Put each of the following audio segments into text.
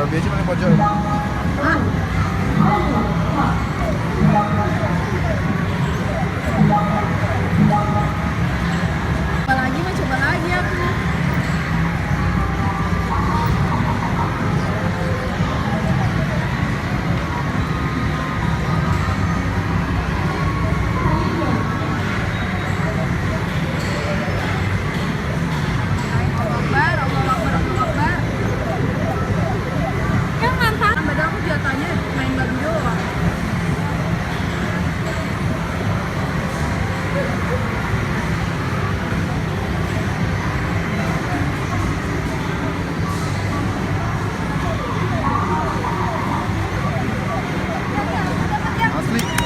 Babi aja paling pojok. Coba lagi mah coba lagi aku.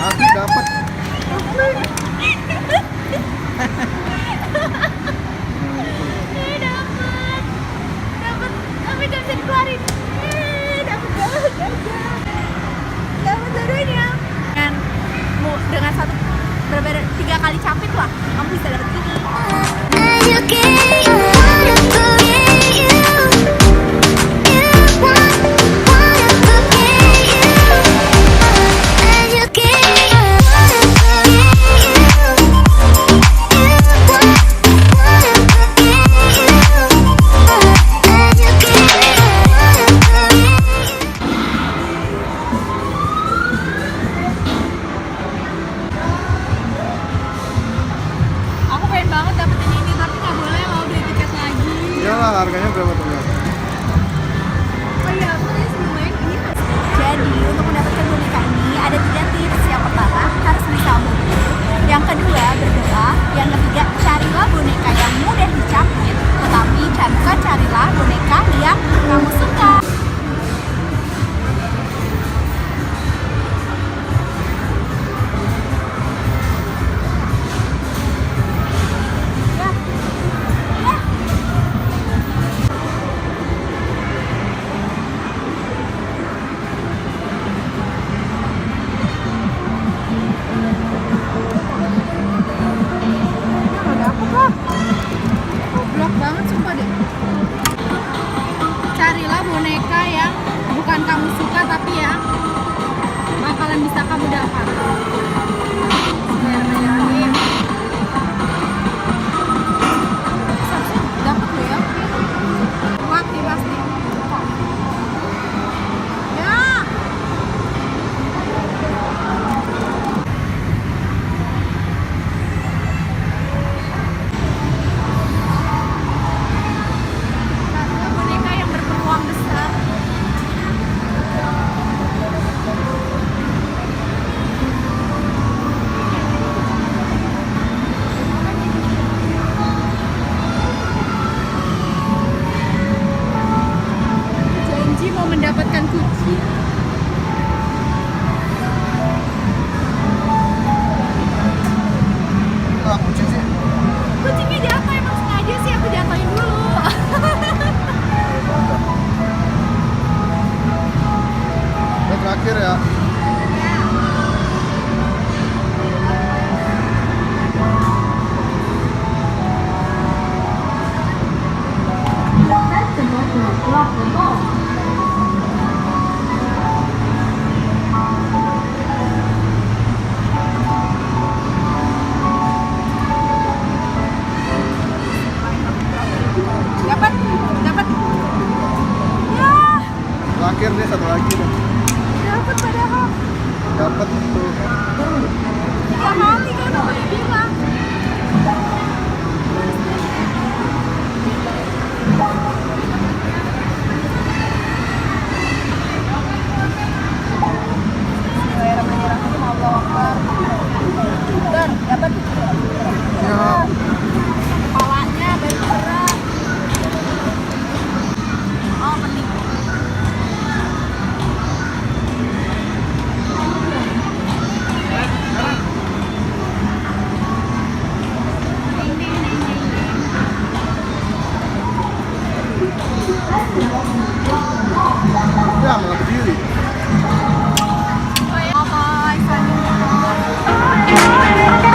Asli dapat. Dapat, tapi gak bisa dikeluarin. Dapat dua-duanya. Dengan satu berbeda 3 kali capit lah, kamu bisa dapat ini. Harganya berapa tuh? Oh iya, aku tadi sebelumnya ini. Jadi untuk mendapatkan boneka ini ada 3 tips. Yang pertama harus bisa buku. Yang kedua berdoa. Yang ketiga carilah boneka yang mudah dicapit. Tetapi carilah boneka yang kamu suka. Carilah boneka yang bukan kamu suka tapi yang bakalan bisa kamu dapat. Dapat loh ya. Mati pasti. Ya. Mau mendapatkan kucing. Kucing sih. Kucingnya jatuh, emang sengaja sih aku jatuhin dulu. Yang terakhir ya. Dapat. Ya. Terakhir nih, satu lagi deh. Dapat padahal. Dapat tuh. 3 kali kan udah bilang. Dapat. Ya. Kepalanya bergerak. Oh, penting. Ya, malah berdiri.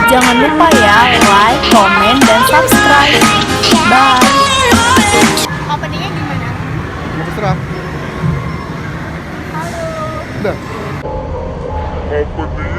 Jangan lupa ya like, komen, dan subscribe. Bye. Openingnya gimana? Ya terserah. Dah. Apa dia